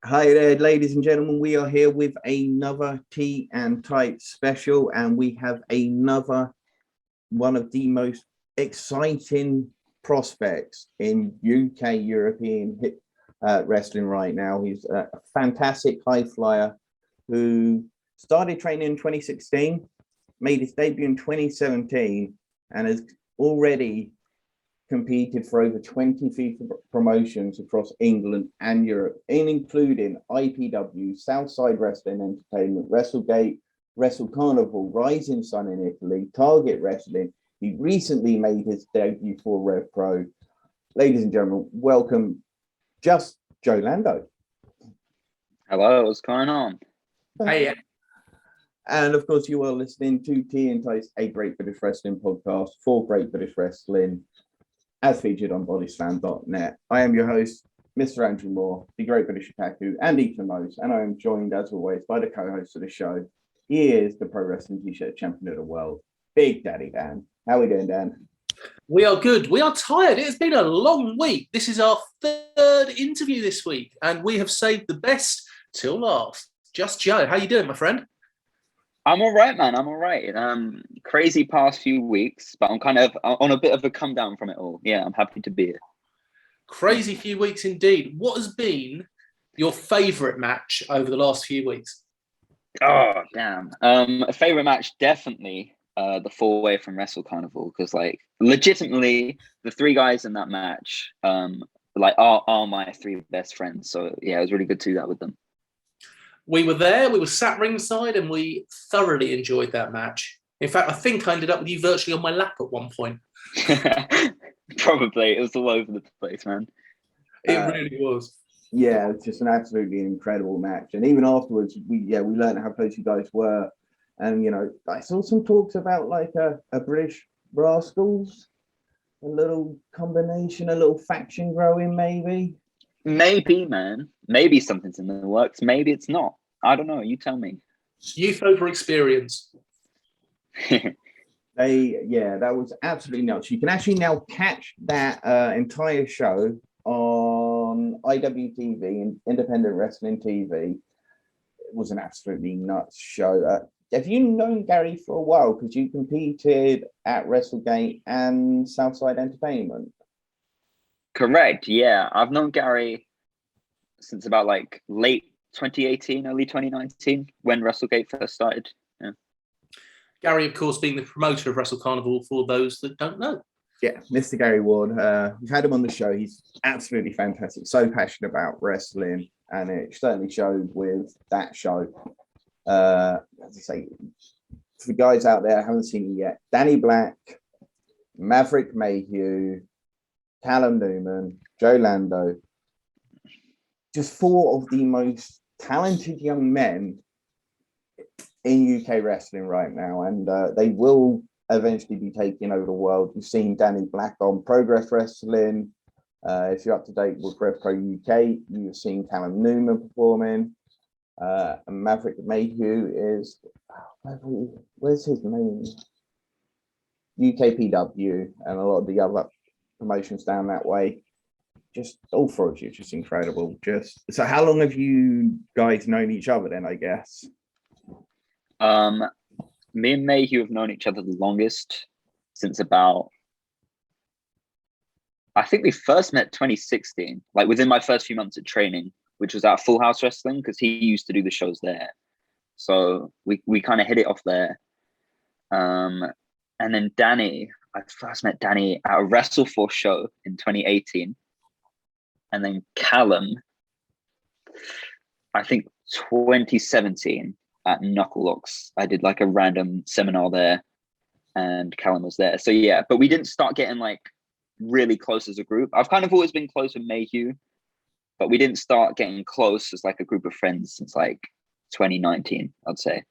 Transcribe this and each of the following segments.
Hi there, ladies and gentlemen. We are here with another Tea and Tight special, and we have another one of the most exciting prospects in UK European wrestling right now. He's a fantastic high flyer who started training in 2016, made his debut in 2017, and has already competed for over 20 FIFA promotions across England and Europe, including IPW, Southside Wrestling Entertainment, WrestleGate, Wrestle Carnival, Rising Sun in Italy, Target Wrestling. He recently made his debut for Rev Pro. Ladies and gentlemen, welcome Just Joe Lando. Hello, what's going on? Hey, And of course, you are listening to Tea and Tights, a Great British Wrestling podcast for Great British Wrestling, as featured on bodyslam.net. I am your host, Mr. Andrew Moore, the Great British Otaku, and Ethan Mose, and I am joined, as always, by the co-host of the show. He is the Pro Wrestling T-shirt champion of the world, Big Daddy Dan. How are we doing, Dan? we are good. We are tired. It's been a long week. This is our third interview this week, and we have saved the best till last. Just Joe, how you doing, my friend? I'm all right, man. I'm all right. Crazy past few weeks, but I'm kind of on a bit of a come down from it all. Yeah, I'm happy to be here. Crazy few weeks indeed. What has been your favourite match over the last few weeks? Oh, damn. A favorite match, definitely the four-way from Wrestle Carnival, because like legitimately the three guys in that match are my three best friends. So yeah, it was really good to do that with them. We were there, we were sat ringside, and we thoroughly enjoyed that match. In fact, I think I ended up with you virtually on my lap at one point. Probably. It was all over the place, man. It really was. Yeah, it's just an absolutely incredible match. And even afterwards, we learned how close you guys were. And, I saw some talks about like a British Rascals, a little combination, a little faction growing maybe. Maybe, man. Maybe something's in the works. Maybe it's not. I don't know. You tell me. Youth over experience. That was absolutely nuts. You can actually now catch that entire show on IWTV and Independent Wrestling TV. It was an absolutely nuts show. Have you known Gary for a while? Because you competed at WrestleGate and Southside Entertainment. Correct. Yeah. I've known Gary since about like late 2018, early 2019, when WrestleGate first started. Yeah. Gary, of course, being the promoter of Wrestle Carnival for those that don't know. Yeah, Mr. Gary Ward. We've had him on the show. He's absolutely fantastic. So passionate about wrestling, and it certainly showed with that show. As I say, for the guys out there who haven't seen it yet, Danny Black, Maverick Mayhew, Callum Newman, Joe Lando, just four of the most talented young men in UK wrestling right now, and they will eventually be taking over the world. You've seen Danny Black on Progress Wrestling. If you're up to date with Rev Pro UK, you've seen Callum Newman performing. And Maverick Mayhew is, where's his name? UKPW and a lot of the other promotions down that way. Just all four of you, just incredible. So how long have you guys known each other then, I guess? Me and Mayhew have known each other the longest, since about, I think we first met 2016, like within my first few months of training, which was at Full House Wrestling, because he used to do the shows there. So we kind of hit it off there. And then Danny, I first met Danny at a WrestleForce show in 2018. And then Callum, I think 2017 at Knucklelocks. I did like a random seminar there and Callum was there. So yeah, but we didn't start getting like really close as a group. I've kind of always been close with Mayhew, but we didn't start getting close as like a group of friends since like 2019, I'd say.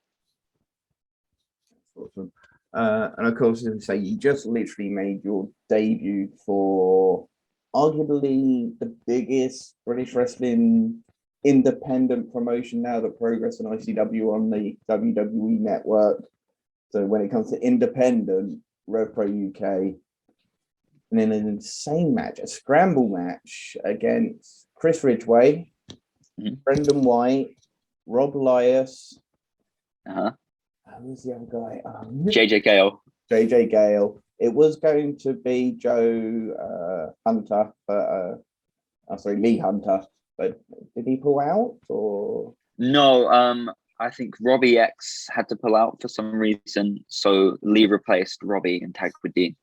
Awesome. And of course, as I say, you just literally made your debut for arguably the biggest British wrestling independent promotion now, that Progress and ICW on the WWE network. So when it comes to independent, Rev Pro UK, and then an insane match, a scramble match against Chris Ridgway, Brendan White, Rob Lykos. Uh-huh. Who's the other guy? JJ Gale. JJ Gale. It was going to be Joe Hunter, but sorry, Lee Hunter. But did he pull out or? No, I think Robbie X had to pull out for some reason, so Lee replaced Robbie and tagged with Dean.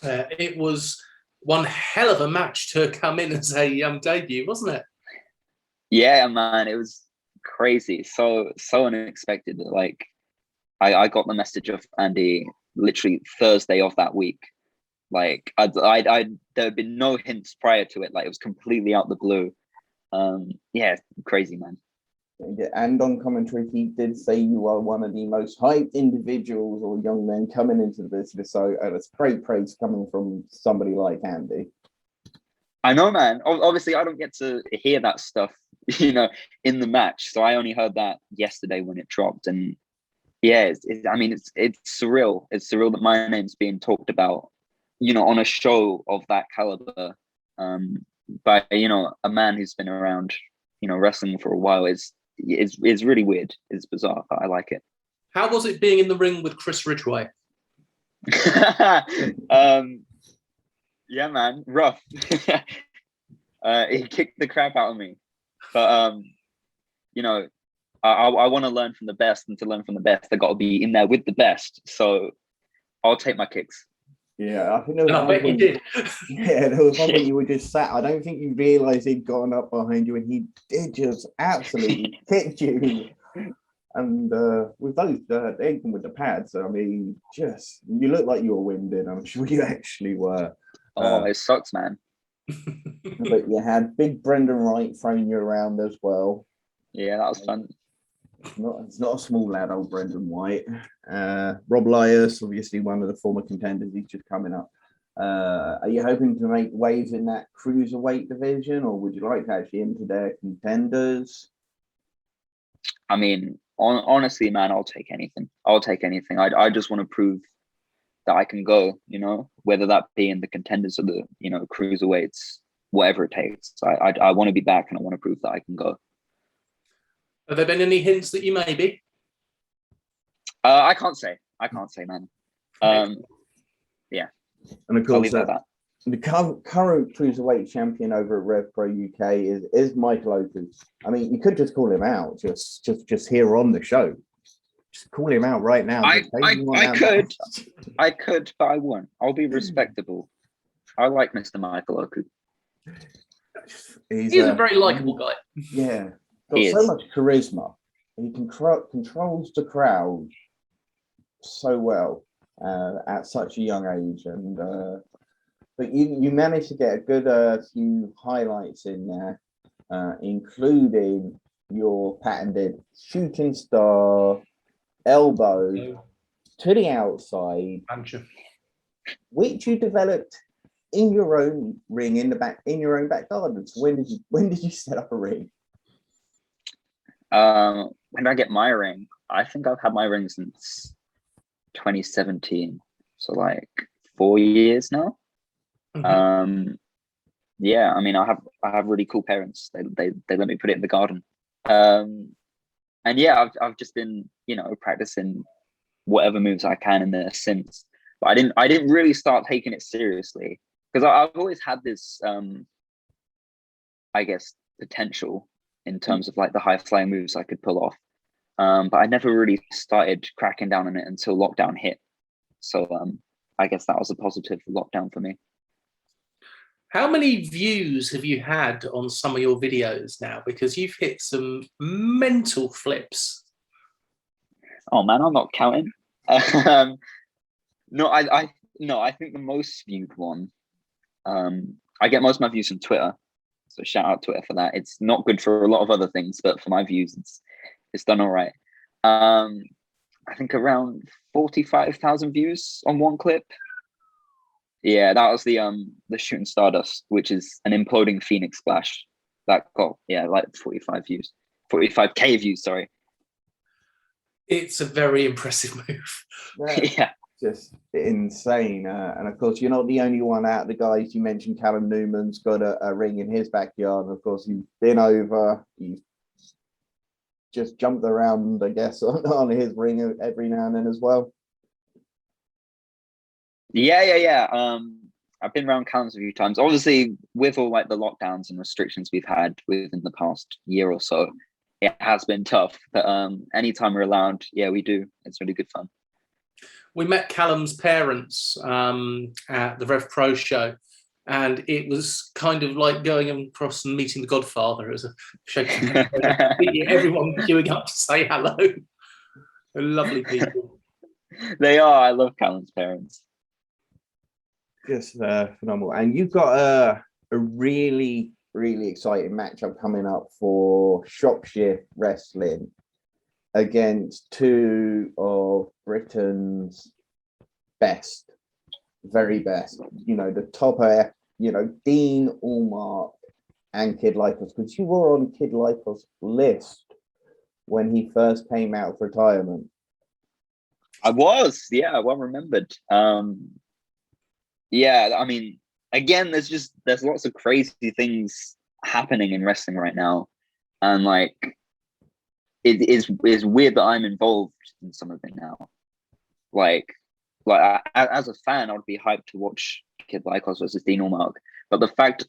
It was one hell of a match to come in as a debut, wasn't it? Yeah, man, it was crazy, so unexpected. Like, I got the message of Andy literally Thursday of that week. Like, there had been no hints prior to it. Like, it was completely out the blue. Yeah, crazy, man. And on commentary, he did say you are one of the most hyped individuals or young men coming into the business. So it's great praise coming from somebody like Andy. I know, man. Obviously, I don't get to hear that stuff, in the match. So I only heard that yesterday when it dropped. And yeah, it's surreal. It's surreal that my name's being talked about, on a show of that caliber, by a man who's been around, wrestling for a while. Is really weird. It's bizarre, but I like it. How was it being in the ring with Chris Ridgway? Yeah, man, rough. He kicked the crap out of me, but I want to learn from the best, and to learn from the best, I got to be in there with the best. So I'll take my kicks. Yeah, I think there was I bet you did. Yeah, there was one when you were just sat. I don't think you realised he'd gone up behind you, and he did just absolutely hit you. And with those, even with the pads, I mean, just you look like you were winded. I'm sure you actually were. It sucks, man. But you had big Brendan Wright throwing you around as well. Yeah, that was fun. It's not a small lad, old Brendan White. Rob Lykos, obviously one of the former contenders, he's just coming up. Are you hoping to make waves in that cruiserweight division, or would you like to actually into their contenders? I mean, honestly, man, I'll take anything. I just want to prove that I can go, whether that be in the contenders or the, cruiserweights, whatever it takes. I want to be back, and I want to prove that I can go. Have there been any hints that you may be? I can't say, man. Yeah. And of course, the current cruiserweight champion over at Rev Pro UK is Michael Lykos. I mean, you could just call him out, just here on the show. Just call him out right now. I could, but I won't. I'll be respectable. I like Mr. Michael Lykos. He's a very likable guy. Yeah. Got so much charisma. He controls the crowd so well at such a young age, and but you managed to get a good few highlights in there, including your patented shooting star elbow to the outside, which you developed in your own ring in your own back garden. So when did you set up a ring? When did I get my ring? I think I've had my ring since 2017, so like 4 years now. Yeah, I mean, I have really cool parents. They let me put it in the garden. And yeah, I've just been practicing whatever moves I can in there since. But I didn't really start taking it seriously, because I've always had this I guess potential in terms of like the high flying moves I could pull off. But I never really started cracking down on it until lockdown hit. So I guess that was a positive lockdown for me. How many views have you had on some of your videos now? Because you've hit some mental flips. Oh man, I'm not counting. No, I think the most viewed one. I get most of my views from Twitter, so shout out Twitter for that. It's not good for a lot of other things, but for my views, it's done all right. I think around 45,000 views on one clip. Yeah, that was the shooting stardust, which is an imploding phoenix splash. That got like 45K views. Sorry. It's a very impressive move. Yeah. just insane. And of course, you're not the only one out of the guys. You mentioned Callum Newman's got a ring in his backyard. And of course, he's been over. He's just jumped around, I guess, on his ring every now and then as well. Yeah. I've been around Callum's a few times. Obviously, with all like the lockdowns and restrictions we've had within the past year or so, it has been tough. But anytime we're allowed, yeah, we do. It's really good fun. We met Callum's parents at the Rev Pro show, and it was kind of like going across and meeting the Godfather. It was a shaking everyone queuing up to say hello. They're lovely people. They are. I love Callum's parents. Just phenomenal. And you've got a really, really exciting matchup coming up for Shropshire Wrestling against two of Britain's best, very best, the top, Dean Allmark and Kid Lykos, because you were on Kid Lykos' list when he first came out of retirement. I was, yeah, well remembered. Yeah, I mean, again, there's lots of crazy things happening in wrestling right now, and like it is weird that I'm involved in some of it now. Like as a fan, I would be hyped to watch Kid Lykos versus Dean Allmark, but the fact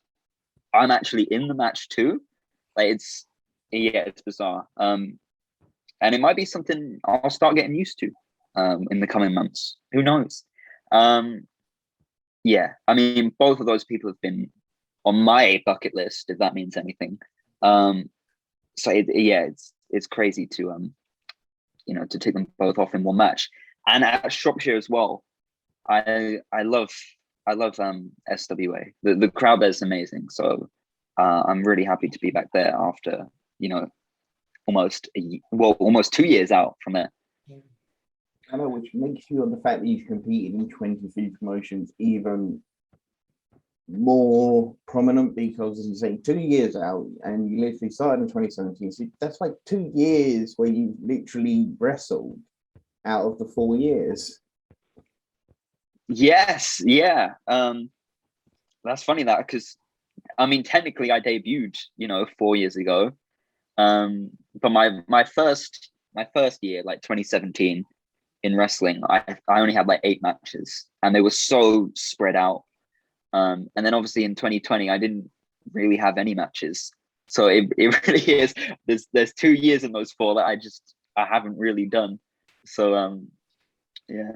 I'm actually in the match too, like it's bizarre. And it might be something I'll start getting used to in the coming months. Who knows? Yeah, I mean, both of those people have been on my bucket list, if that means anything. So it's crazy to to take them both off in one match. And at Shropshire as well, I love SWA. The crowd there is amazing. So I'm really happy to be back there after almost 2 years out from there. I know, which makes you, on the fact that you've competed in 23 promotions, even more prominent, because, as you say, 2 years out, and you literally started in 2017. So that's like 2 years where you literally wrestled out of the 4 years. Yes, yeah. That's funny because, I mean, technically I debuted, 4 years ago. But my first year, like 2017. In wrestling, I only had like 8 matches, and they were so spread out. And then obviously in 2020, I didn't really have any matches. So it really is. There's 2 years in those 4 that I haven't really done. So yeah.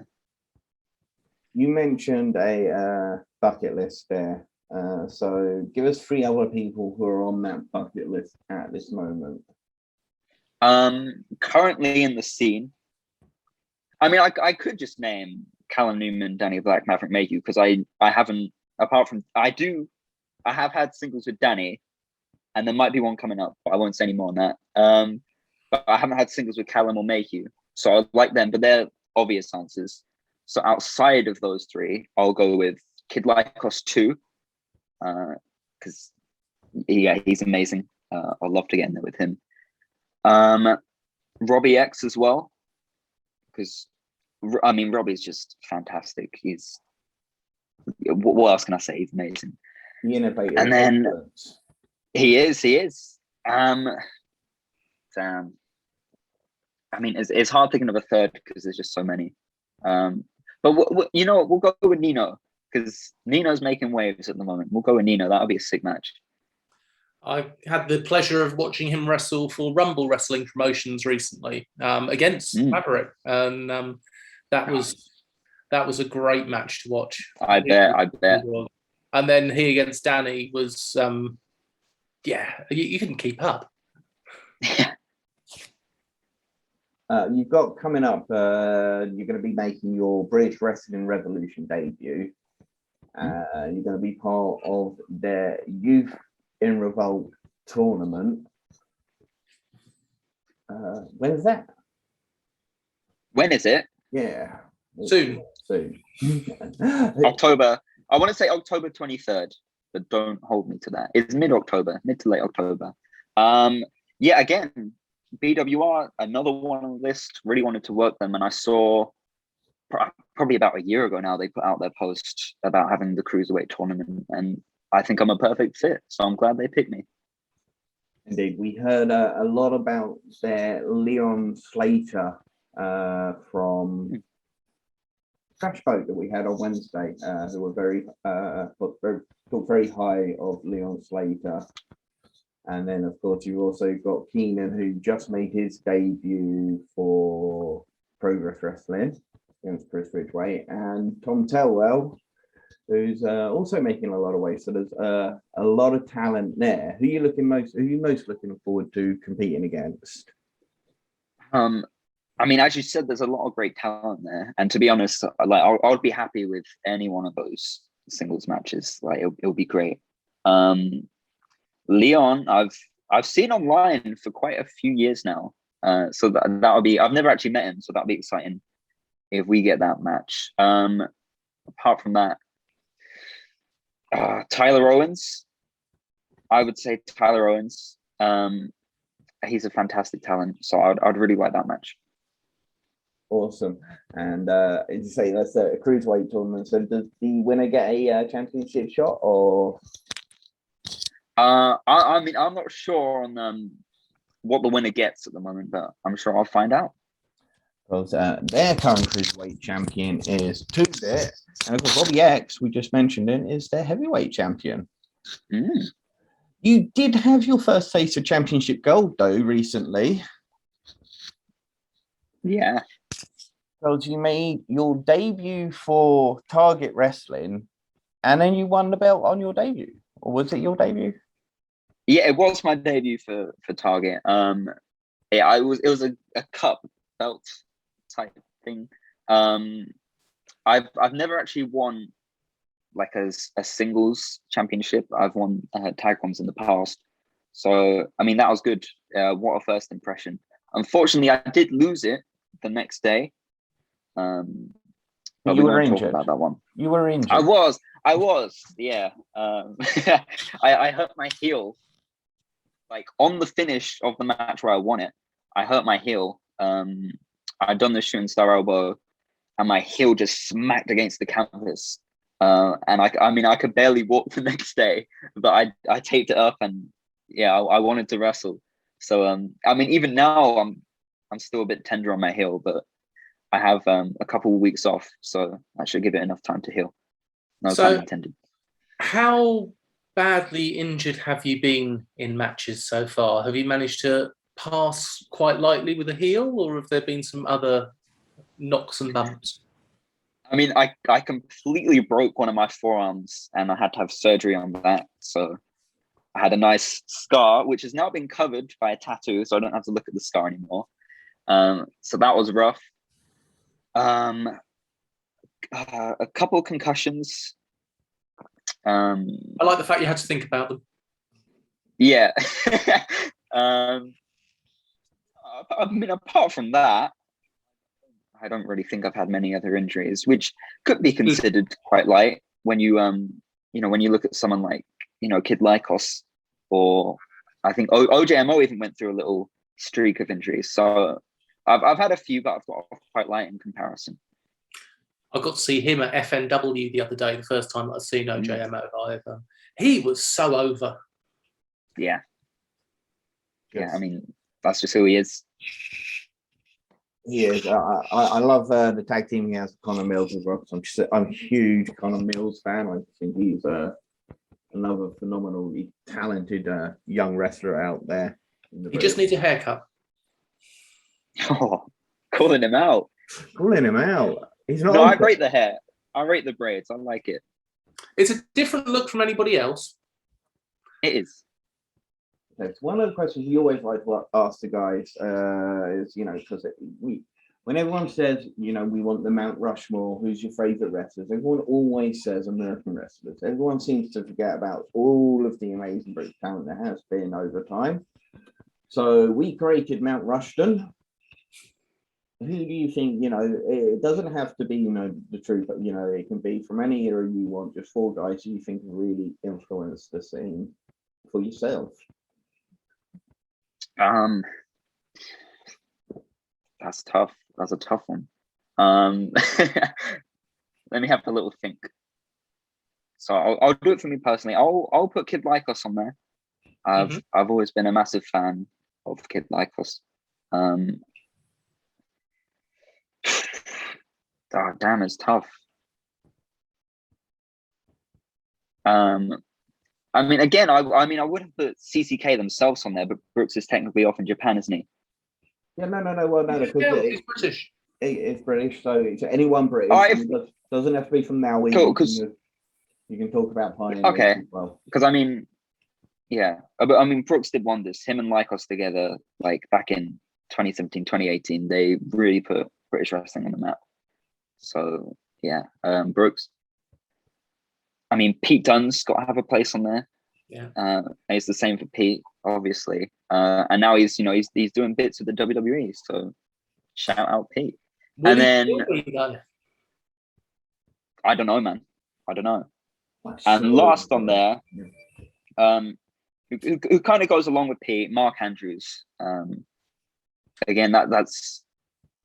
You mentioned a bucket list there. So give us 3 other people who are on that bucket list at this moment. Currently in the scene. I mean, I could just name Callum Newman, Danny Black, Maverick Mayhew, because I haven't, apart from, I have had singles with Danny, and there might be one coming up, but I won't say any more on that. But I haven't had singles with Callum or Mayhew, so I like them, but they're obvious answers. So outside of those 3, I'll go with Kid Lykos 2, because he's amazing. I'd love to get in there with him. Robbie X as well, because I mean, Robbie's just fantastic. What else can I say? He's amazing. The innovator. And then he is. Damn. I mean, it's hard thinking of a third because there's just so many. But we'll go with Nino, because Nino's making waves at the moment. We'll go with Nino. That'll be a sick match. I had the pleasure of watching him wrestle for Rumble Wrestling Promotions recently against Maverick, and that was a great match to watch. I bet. And then he against Danny was, you couldn't keep up. You've got coming up, you're going to be making your British Wrestling Revolution debut. You're going to be part of their Youth in Revolt tournament. When's that? When is it? Yeah. Soon. October. I want to say October 23rd, but don't hold me to that. It's mid-October, mid to late October. Again, BWR, another one on the list. Really wanted to work them, and I saw probably about a year ago now, they put out their post about having the cruiserweight tournament, and I think I'm a perfect fit. So I'm glad they picked me. Indeed, we heard a lot about their Leon Slater from Crash Boat that we had on Wednesday, who were very talked very high of Leon Slater. And then, of course, you've also got Keenan, who just made his debut for Progress Wrestling against Chris Ridgway, and Tom Telwell, who's also making a lot of weight. So there's a lot of talent there. Who are you most looking forward to competing against? I mean, as you said, there's a lot of great talent there, and to be honest, like I would be happy with any one of those singles matches. Like it'll be great. Leon, I've seen online for quite a few years now, so that'll be. I've never actually met him, so that'll be exciting if we get that match. Apart from that, Tyler Owens. I would say Tyler Owens. He's a fantastic talent, so I'd really like that match. Awesome. And as you say, that's a cruiserweight tournament. So does the winner get a championship shot, or? I mean, I'm not sure on what the winner gets at the moment, but I'm sure I'll find out. Because their current cruiserweight champion is 2-Bit, and of course Robbie X, we just mentioned him, is their heavyweight champion. You did have your first taste of championship gold though recently. Yeah. Because you made your debut for Target Wrestling, and then you won the belt on your debut, or was it your debut? Yeah, it was my debut for Target. Yeah, it was a cup belt type thing. I've never actually won like a singles championship. I've won tag ones in the past, so I mean that was good. What a first impression. Unfortunately, I did lose it the next day. But you we were won't injured. talk about that one. You were injured. I was. Yeah. I hurt my heel. Like on the finish of the match where I won it, I hurt my heel. I'd done the shooting star elbow, and my heel just smacked against the canvas. And I mean, I could barely walk the next day, but I taped it up, and yeah, I wanted to wrestle. So I mean, even now I'm still a bit tender on my heel, but I have a couple of weeks off, so I should give it enough time to heal. No pun intended. How badly injured have you been in matches so far? Have you managed to pass quite lightly with a heel, or have there been some other knocks and bumps? I mean, I completely broke one of my forearms, and I had to have surgery on that. So I had a nice scar, which has now been covered by a tattoo, so I don't have to look at the scar anymore. So that was rough. A couple of concussions. I like the fact you had to think about them. Yeah. I mean, apart from that, I don't really think I've had many other injuries, which could be considered quite light when you when you look at someone like Kid Lykos, or I think OJMO even went through a little streak of injuries. So I've had a few, but I've got off quite light in comparison. I got to see him at FNW the other day, the first time I'd seen OJMO live. He was so over. Yeah. Yes. Yeah, I mean, that's just who he is. He is. I love the tag team he has with Connor Mills as well. I'm a huge Connor Mills fan. I think he's another phenomenally talented young wrestler out there. He just needs a haircut. Oh, calling him out. Calling him out. He's not. No, I rate the hair. I rate the braids. I like it. It's a different look from anybody else. It is. It's one of the questions we always like to ask the guys is, because when everyone says, we want the Mount Rushmore, who's your favorite wrestlers? Everyone always says American wrestlers. Everyone seems to forget about all of the amazing British talent there has been over time. So we created Mount Rushton. Who do you think, it doesn't have to be, the truth, but, it can be from any era you want, just 4 guys who you think really influenced the scene for yourself? That's tough. That's a tough one. Let me have a little think. So I'll do it for me personally. I'll put Kid Lykos on there. I've always been a massive fan of Kid Lykos. Oh, damn, it's tough. I mean, again, I would have put CCK themselves on there, but Brooks is technically off in Japan, isn't he? Yeah, no. Well, no, because He's British. It's British, so it's anyone British. It doesn't have to be from Maui. Cool, you can talk about pioneers okay. as well. Because I mean, yeah, but I mean, Brooks did wonders. Him and Lykos together, like back in 2017, 2018, they really put British wrestling on the map. So yeah, Brooks. I mean, Pete Dunne's got to have a place on there. Yeah, it's the same for Pete, obviously. And now he's doing bits with the WWE. So shout out Pete. Will and then done? I don't know, man. I don't know. And last on there, who kind of goes along with Pete, Mark Andrews. Again, that's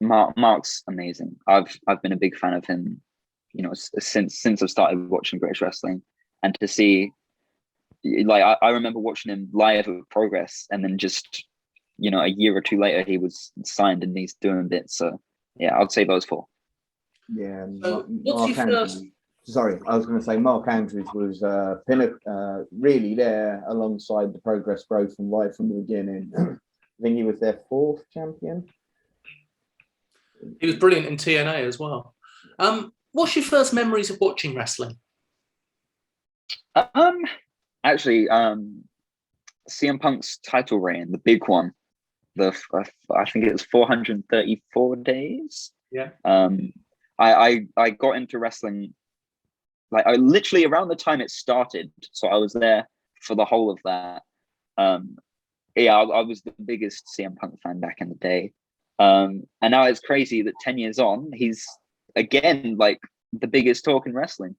Mark's amazing. I've been a big fan of him, you know, since I've started watching British wrestling, and to see, like, I remember watching him live at Progress, and then just, you know, a year or two later he was signed and he's doing bits. So yeah, I'd say those four. Yeah, what's your first? Sorry, I was going to say Mark Andrews was really there alongside the Progress growth from right from the beginning. I think he was their 4th champion. He was brilliant in TNA as well. What's your first memories of watching wrestling? Actually, CM Punk's title reign, the big one, I think it was 434 days. Yeah. I got into wrestling, like, I literally around the time it started, so I was there for the whole of that. Yeah, I was the biggest CM Punk fan back in the day. And now it's crazy that 10 years on, he's again like the biggest talk in wrestling.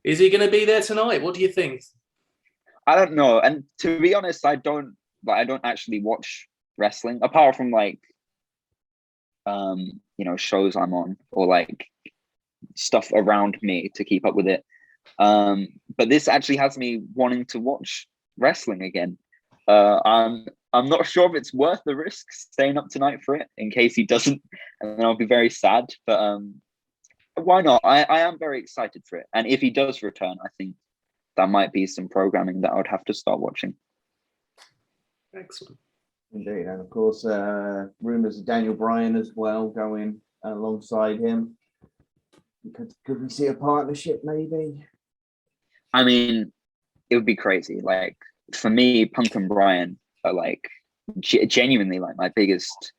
Is he going to be there tonight? What do you think? I don't know. And to be honest, I don't actually watch wrestling apart from like, you know, shows I'm on or like stuff around me to keep up with it. But this actually has me wanting to watch wrestling again. I'm not sure if it's worth the risk staying up tonight for it in case he doesn't, and then I'll be very sad. But why not? I am very excited for it, and if he does return, I think that might be some programming that I would have to start watching. Excellent. Indeed, and of course, rumors of Daniel Bryan as well going alongside him. Could we see a partnership maybe? I mean, it would be crazy. Like, for me, Punk and Bryan are like genuinely like my biggest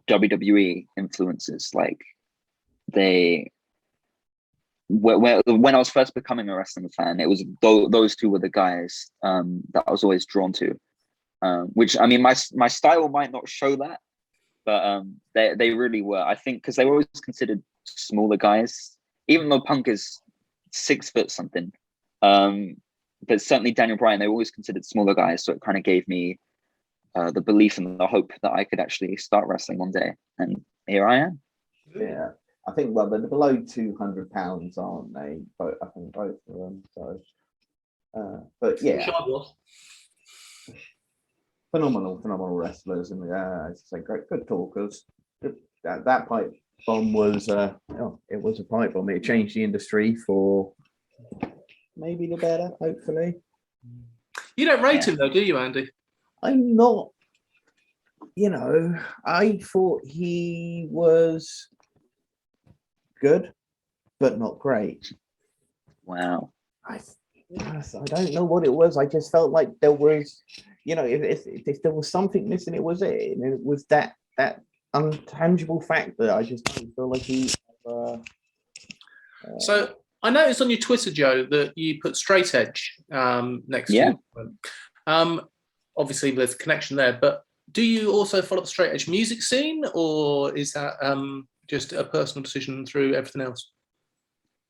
WWE influences. Like, when I was first becoming a wrestling fan, it was those two were the guys that I was always drawn to. Which, I mean, my style might not show that, but they really were. I think because they were always considered smaller guys, even though Punk is 6 foot something. But certainly Daniel Bryan, they were always considered smaller guys, so it kind of gave me the belief and the hope that I could actually start wrestling one day, and here I am. Yeah, I think, well, they're below 200 pounds, aren't they? But I think both of them. So, but yeah, phenomenal wrestlers, and as I say, good talkers. That pipe bomb was it was a pipe bomb. It changed the industry for maybe the better, hopefully. You don't rate him though, do you, Andy? I'm not. You know, I thought he was good, but not great. Wow. I don't know what it was. I just felt like there was, you know, if there was something missing, it was it. And it was that intangible factor. I just don't feel like he. So I noticed on your Twitter, Joe, that you put Straight Edge next to you. Obviously, there's a connection there, but do you also follow the Straight Edge music scene, or is that just a personal decision through everything else?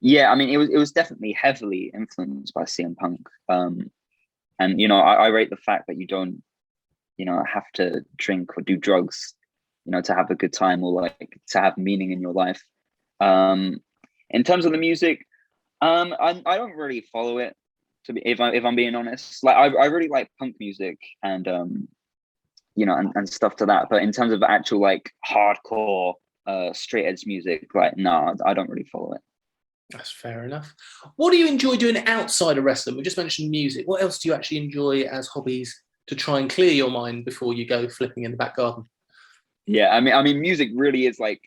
Yeah, I mean, it was definitely heavily influenced by CM Punk. And, you know, I rate the fact that you don't, you know, have to drink or do drugs to have a good time or like to have meaning in your life. In terms of the music, I don't really follow it, to be if I'm being honest. Like I really like punk music and and stuff to that. But in terms of actual like hardcore straight edge music, like no, I don't really follow it. That's fair enough. What do you enjoy doing outside of wrestling? We just mentioned music. What else do you actually enjoy as hobbies to try and clear your mind before you go flipping in the back garden? Yeah, I mean, music really is like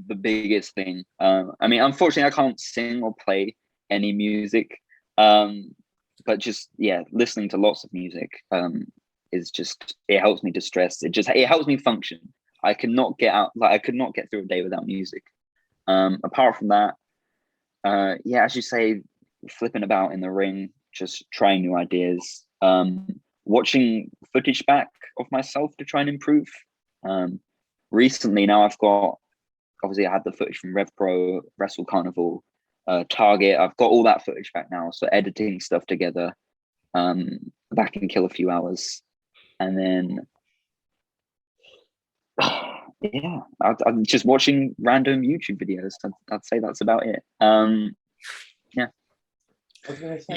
the biggest thing. I mean, unfortunately, I can't sing or play any music, but just listening to lots of music is just, it helps me distress. It helps me function. I could not get through a day without music. Apart from that, as you say, flipping about in the ring, just trying new ideas, watching footage back of myself to try and improve. Recently, now obviously I had the footage from Rev Pro, Wrestle Carnival, Target. I've got all that footage back now, so editing stuff together, that can kill a few hours. And then I'm just watching random YouTube videos. I'd say that's about it.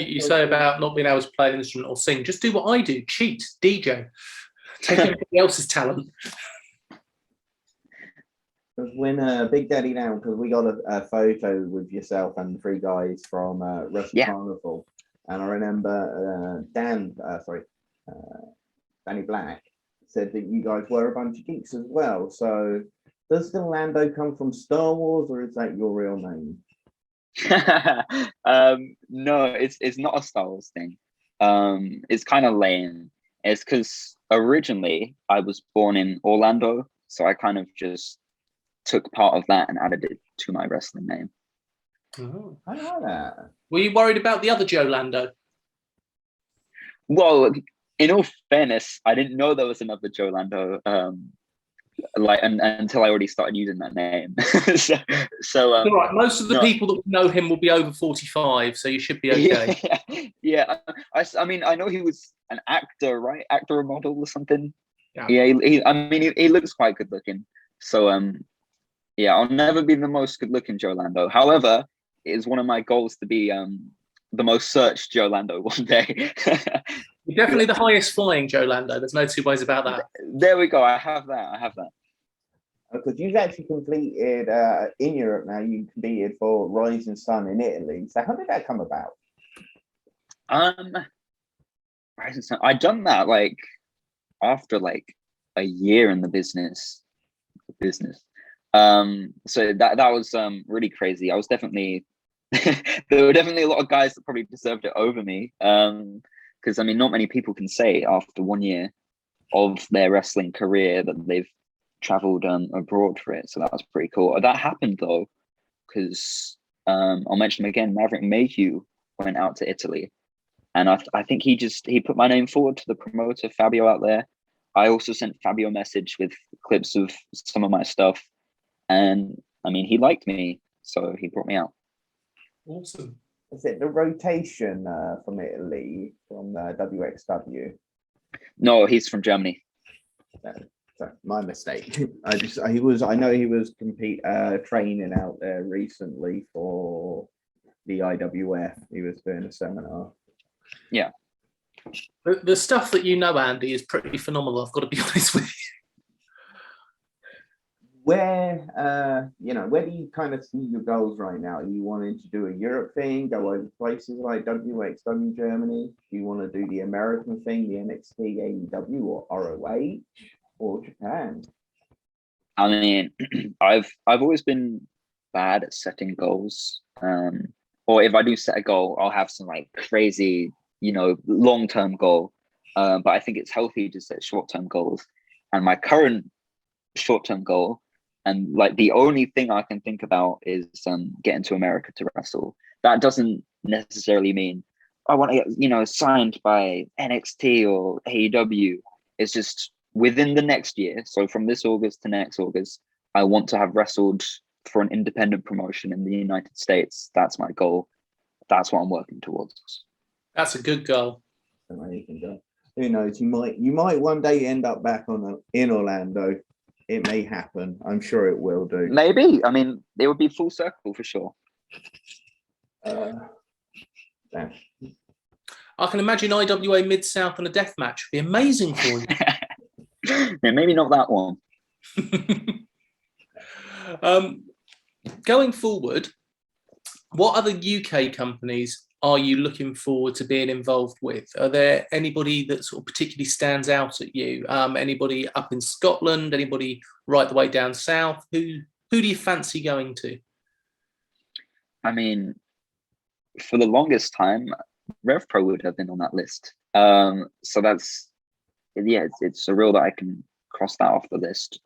You say about not being able to play an instrument or sing. Just do what I do: cheat, DJ, take everybody else's talent. Because when Big Daddy Now, because we got a photo with yourself and the three guys from Wrestle Carnival, and I remember Danny Black said that you guys were a bunch of geeks as well. So does the Lando come from Star Wars, or is that your real name? No, it's not a Star Wars thing. It's kind of lame. It's because originally I was born in Orlando, so I kind of just took part of that and added it to my wrestling name. Oh. I know that. Were you worried about the other Joe Lando? Well, in all fairness, I didn't know there was another Joe Lando. Until I already started using that name. so all right. Most of the people that know him will be over 45, so you should be okay. Yeah. I mean, I know he was an actor, right? Actor or model or something. Yeah. He looks quite good looking. So I'll never be the most good looking Joe Lando. However, it is one of my goals to be the most searched Joe Lando one day. You're definitely the highest flying Joe Lando. There's no two ways about that. There we go. I have that. Because you've actually completed in Europe now. You competed for Rising Sun in Italy. So how did that come about? Rising Sun. I done that like after like a year in the business. So that was really crazy. I was definitely there were definitely a lot of guys that probably deserved it over me. Because I mean, not many people can say after 1 year of their wrestling career that they've traveled abroad for it. So that was pretty cool. That happened though, because I'll mention again, Maverick Mayhew went out to Italy, and I think he put my name forward to the promoter Fabio out there. I also sent Fabio a message with clips of some of my stuff, and I mean, he liked me, so he brought me out. Awesome. Is it the rotation from Italy, from WXW? No, he's from Germany. So my mistake. I know he was training out there recently for the IWF. He was doing a seminar. Yeah. The stuff that you know, Andy, is pretty phenomenal. I've got to be honest with you. Where do you kind of see your goals right now? Are you wanting to do a Europe thing, go over places like WXW Germany? Do you want to do the American thing, the NXT, AEW, or ROH, or Japan? I mean, I've always been bad at setting goals. Or if I do set a goal, I'll have some like crazy, long-term goal. But I think it's healthy to set short-term goals. And my current short-term goal, and like the only thing I can think about, is getting to America to wrestle. That doesn't necessarily mean I want to get signed by NXT or AEW. It's just within the next year. So from this August to next August, I want to have wrestled for an independent promotion in the United States. That's my goal. That's what I'm working towards. That's a good goal. Who knows? You might one day end up back in Orlando. it may happen. I'm sure it will do. Maybe. I mean, it would be full circle for sure. Yeah. I can imagine IWA Mid-South and a death match would be amazing for you. Yeah, maybe not that one. Going forward, what other UK companies are you looking forward to being involved with? Are there anybody that sort of particularly stands out at you? Anybody up in Scotland? Anybody right the way down south? Who do you fancy going to? I mean, for the longest time, Rev Pro would have been on that list. So that's, yeah, it's surreal that I can cross that off the list.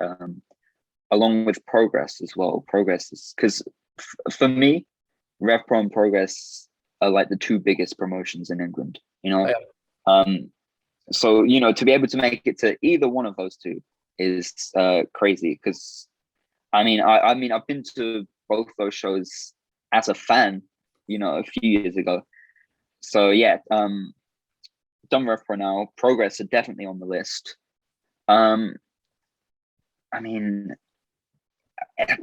Along with Progress as well. Progress is, because for me, Rev Pro and Progress are like the two biggest promotions in England, you know? Yeah. So, you know, to be able to make it to either one of those two is crazy, because I mean, I've been to both those shows as a fan, you know, a few years ago. So yeah, done Rev Pro now. Progress are definitely on the list. I mean,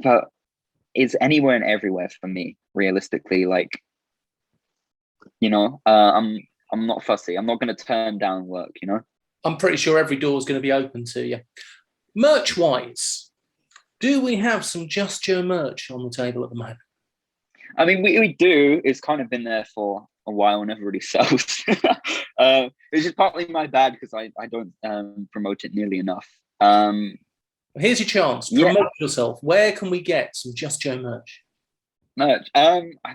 but it's anywhere and everywhere for me, realistically. Like, you know, I'm not fussy. I'm not going to turn down work, you know? I'm pretty sure every door is going to be open to you. Merch-wise, do we have some Just Joe merch on the table at the moment? I mean, we do. It's kind of been there for a while, never really sells. It's just partly my bad because I don't promote it nearly enough. Here's your chance. Promote yourself. Where can we get some Just Joe merch? I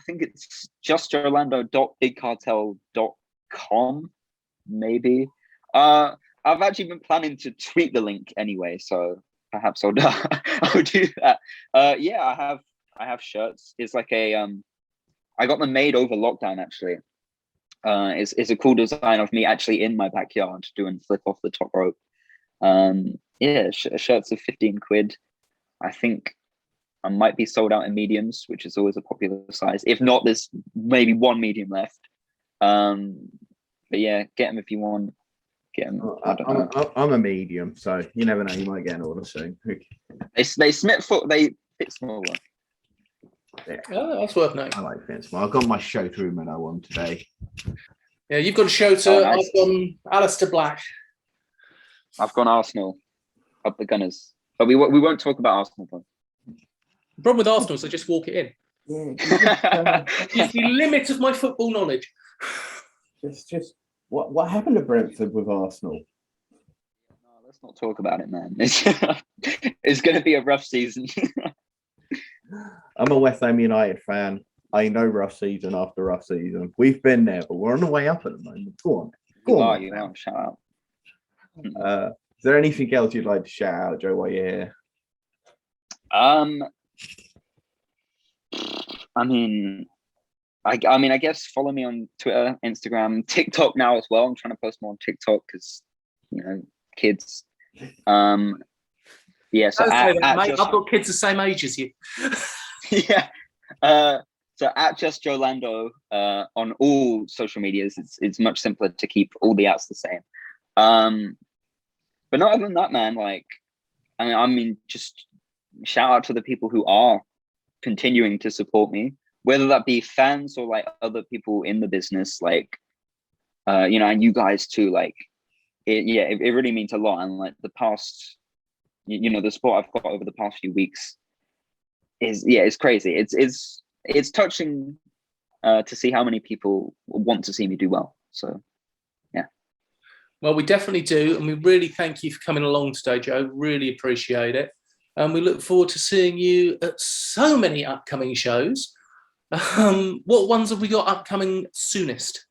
think it's justjoelando.bigcartel.com, maybe. I've actually been planning to tweet the link anyway, so perhaps I'll do that. Yeah, I have shirts. It's like a I got them made over lockdown actually. It's a cool design of me actually in my backyard doing flip off the top rope. Yeah, shirts are 15 quid. I think I might be sold out in mediums, which is always a popular size. If not, there's maybe one medium left. But yeah, get them if you want. Get them. I'm a medium, so you never know. You might get an order soon. They fit smaller. Yeah. Oh, that's worth noting. I like fit small. I've got my Shota Umino on today. Yeah, you've got Shota. Oh, nice. I've gone Alistair Black. I've gone Arsenal. Up the Gunners. But we won't talk about Arsenal though. The problem with Arsenal is I just walk it in. Yeah, it's the limit of my football knowledge. It's just what happened to Brentford with Arsenal? No, let's not talk about it, man. It's going to be a rough season. I'm a West Ham United fan. I know rough season after rough season. We've been there, but we're on the way up at the moment. Go on. You are. Shout out. Is there anything else you'd like to shout out, Joe, while you're here? I mean, I guess follow me on Twitter, Instagram, TikTok now as well. I'm trying to post more on TikTok because, you know, kids. Yeah, so mate, I've got kids the same age as you. Yeah. So at Just Joe Lando on all social medias, it's much simpler to keep all the outs the same. But not other than that, man, like, I mean, just shout out to the people who are continuing to support me, whether that be fans or like other people in the business, like, you know, and you guys too, like, it really means a lot. And like the past, you know, the support I've got over the past few weeks it's crazy. It's touching to see how many people want to see me do well. So, yeah. Well, we definitely do. And we really thank you for coming along today, Joe. Really appreciate it. And we look forward to seeing you at so many upcoming shows. What ones have we got upcoming soonest?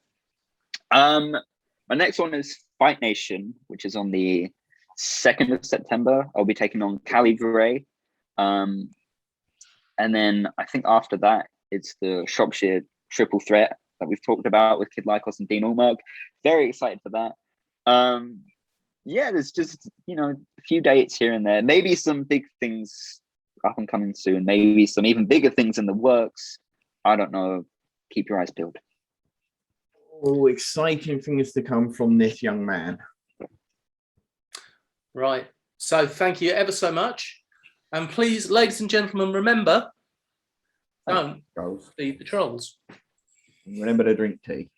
My next one is Fight Nation, which is on the 2nd of September. I'll be taking on Callie Gray. And then I think after that, it's the Shropshire triple threat that we've talked about with Kid Lykos and Dean Allmark. Very excited for that. Yeah, there's just, you know, a few dates here and there. Maybe some big things up and coming soon. Maybe some even bigger things in the works. I don't know. Keep your eyes peeled. Oh, exciting things to come from this young man. Right. So thank you ever so much. And please, ladies and gentlemen, remember, don't Trolls. feed the trolls. Remember to drink tea.